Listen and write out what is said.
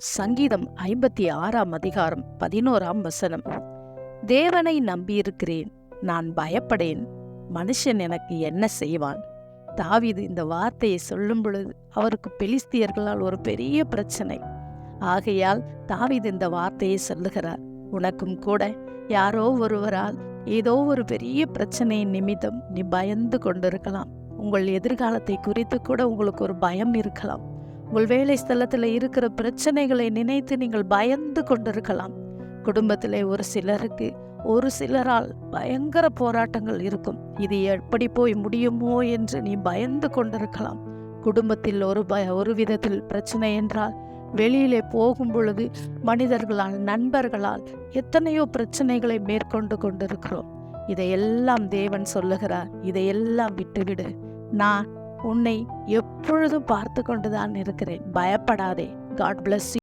சங்கீதம் 56ஆம் அதிகாரம் 11ஆம் வசனம். தேவனை நம்பியிருக்கிறேன், நான் பயப்படேன், மனுஷன் எனக்கு என்ன செய்வான்? தாவீது இந்த வார்த்தையை சொல்லும் பொழுது அவருக்கு பெலிஸ்தியர்களால் ஒரு பெரிய பிரச்சனை. ஆகையால் தாவீது இந்த வார்த்தையை சொல்லுகிறார். உனக்கும் கூட யாரோ ஒருவரால் ஏதோ ஒரு பெரிய பிரச்சனையின் நிமித்தம் நீ பயந்து கொண்டிருக்கலாம். உங்கள் எதிர்காலத்தை குறித்து கூட உங்களுக்கு ஒரு பயம் இருக்கலாம். உங்கள் வேலை ஸ்தலத்தில் இருக்கிற பிரச்சனைகளை நினைத்து நீங்கள் பயந்து கொண்டிருக்கலாம். குடும்பத்திலே ஒரு சிலரால் பயங்கர போராட்டங்கள் இருக்கும். இது எப்படி போய் முடியுமோ என்று நீ பயந்து கொண்டிருக்கலாம். குடும்பத்தில் ஒரு விதத்தில் பிரச்சனை என்றால், வெளியிலே போகும் பொழுது மனிதர்களால், நண்பர்களால் எத்தனையோ பிரச்சனைகளை மேற்கொண்டு கொண்டிருக்கிறோம். இதையெல்லாம் தேவன் சொல்லுகிறார், இதையெல்லாம் விட்டுவிடு, நான் உன்னை எப்பொழுதும் பார்த்து கொண்டுதான் இருக்கிறேன், பயப்படாதே. God bless you.